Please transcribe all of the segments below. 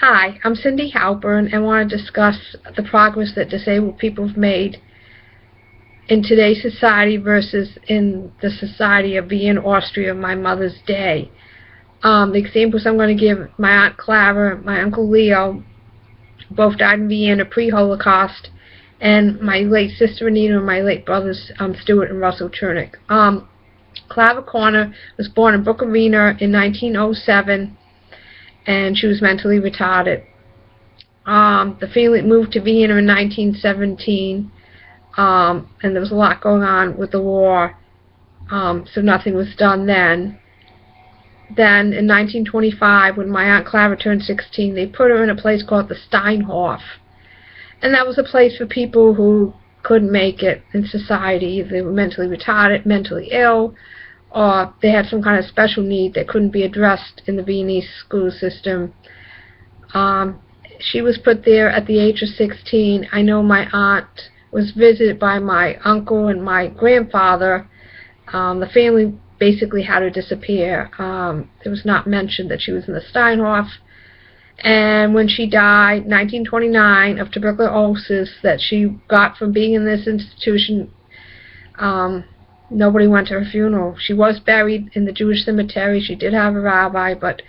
Hi, I'm Cindy Halpern and want to discuss the progress that disabled people have made in today's society versus in the society of Vienna, Austria, my mother's day. The examples I'm going to give, my Aunt Clara, my Uncle Leo, both died in Vienna pre-Holocaust, and my late sister Anita and my late brothers Stuart and Russell Chernick. Clara Corner was born in Brook Arena in 1907, and she was mentally retarded. The family moved to Vienna in 1917, and there was a lot going on with the war, so nothing was done then. Then, in 1925, when my Aunt Clara turned 16, they put her in a place called the Steinhof, and that was a place for people who couldn't make it in society. They were mentally retarded, mentally ill, or they had some kind of special need that couldn't be addressed in the Viennese school system. She was put there at the age of 16. I know my aunt was visited by my uncle and my grandfather. The family basically had her disappear. It was not mentioned that she was in the Steinhof. And when she died, 1929, of tuberculosis that she got from being in this institution, nobody went to her funeral. She was buried in the Jewish cemetery. She did have a rabbi, but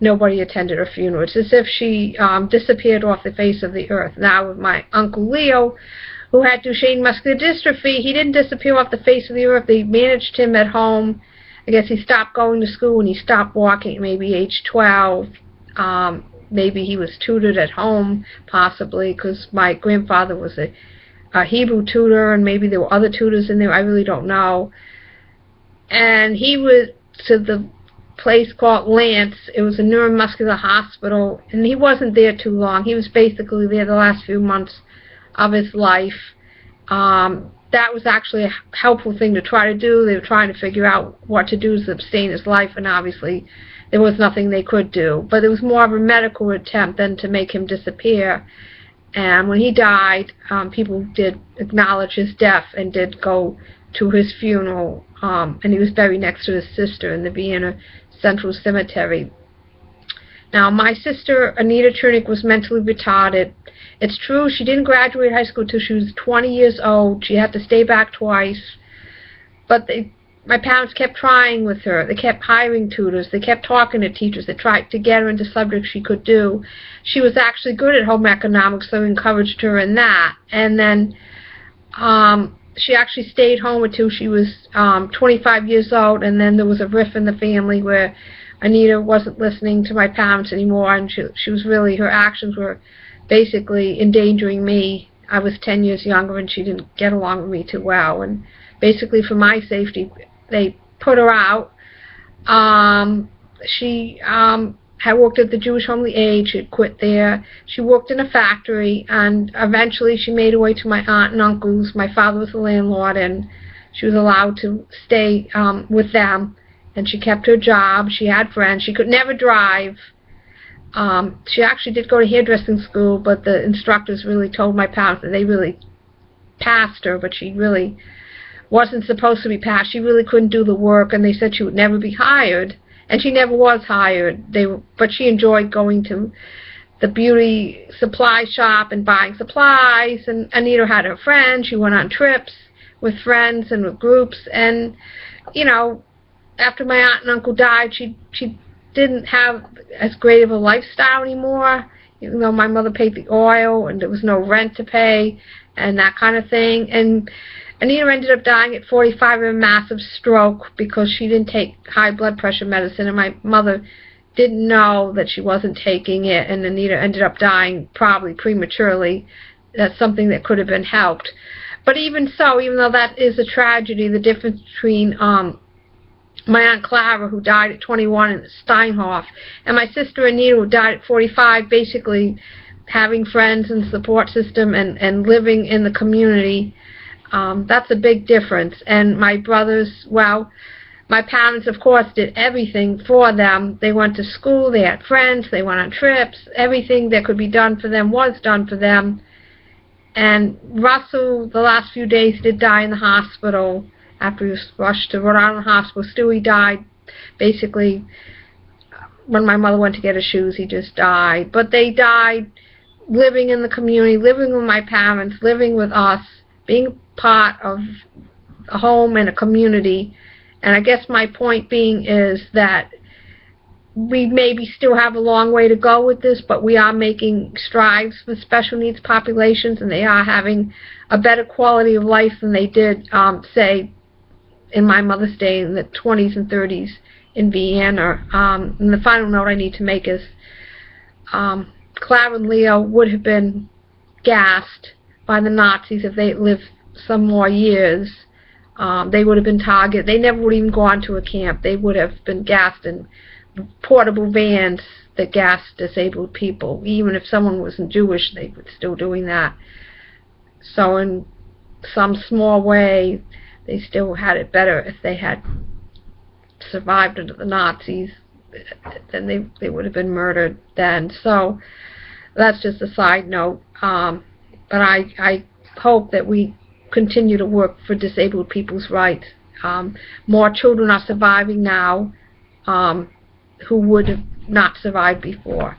nobody attended her funeral. It's as if she disappeared off the face of the earth. Now with my Uncle Leo, who had Duchenne muscular dystrophy, he didn't disappear off the face of the earth. They managed him at home. I guess he stopped going to school and he stopped walking at maybe age 12. Maybe he was tutored at home, possibly, because my grandfather was a Hebrew tutor, and maybe there were other tutors in there. I really don't know. And he went to the place called Lance. It was a neuromuscular hospital, and he wasn't there too long. He was basically there the last few months of his life. That was actually a helpful thing to try to do. They were trying to figure out what to do to sustain his life, and obviously there was nothing they could do. But it was more of a medical attempt than to make him disappear. And when he died, people did acknowledge his death and did go to his funeral. And he was buried next to his sister in the Vienna Central Cemetery. Now, my sister, Anita Chernick, was mentally retarded. It's true, she didn't graduate high school until she was 20 years old. She had to stay back twice. But my parents kept trying with her. They kept hiring tutors. They kept talking to teachers. They tried to get her into subjects she could do. She was actually good at home economics, so we encouraged her in that. And then she actually stayed home until she was 25 years old, and then there was a rift in the family where Anita wasn't listening to my parents anymore, and she was really, her actions were basically endangering me. I was 10 years younger, and she didn't get along with me too well. And basically, for my safety, they put her out. She had worked at the Jewish Homely Aid. She had quit there. She worked in a factory, and eventually she made her way to my aunt and uncles. My father was the landlord, and she was allowed to stay with them. And she kept her job. She had friends. She could never drive. She actually did go to hairdressing school, but the instructors really told my parents that they really passed her, but she really wasn't supposed to be passed. She really couldn't do the work, and they said she would never be hired, and she never was hired. But she enjoyed going to the beauty supply shop and buying supplies, and Anita had her friends. She went on trips with friends and with groups, and, you know, after my aunt and uncle died, she didn't have as great of a lifestyle anymore. Even though my mother paid the oil and there was no rent to pay and that kind of thing. And Anita ended up dying at 45 of a massive stroke because she didn't take high blood pressure medicine, and my mother didn't know that she wasn't taking it, and Anita ended up dying probably prematurely. That's something that could have been helped. But even so, even though that is a tragedy, the difference between my Aunt Clara, who died at 21 in Steinhof, and my sister Anita, who died at 45, basically having friends and support system and living in the community, that's a big difference. And my brothers, well, my parents, of course, did everything for them. They went to school, they had friends, they went on trips. Everything that could be done for them was done for them. And Russell, the last few days, did die in the hospital. After he was rushed to Rhode Island Hospital, Stewie died basically when my mother went to get her shoes, he just died. But they died living in the community, living with my parents, living with us, being part of a home and a community. And I guess my point being is that we maybe still have a long way to go with this, but we are making strides with special needs populations, and they are having a better quality of life than they did, say, in my mother's day in the 20s and 30s in Vienna. And the final note I need to make is Clara and Leo would have been gassed by the Nazis if they lived some more years. They would have been targeted. They never would even go on to a camp. They would have been gassed in portable vans that gassed disabled people. Even if someone wasn't Jewish, they were still doing that. So in some small way, they still had it better if they had survived under the Nazis. Then they would have been murdered then. So that's just a side note. But I hope that we continue to work for disabled people's rights. More children are surviving now who would have not survived before.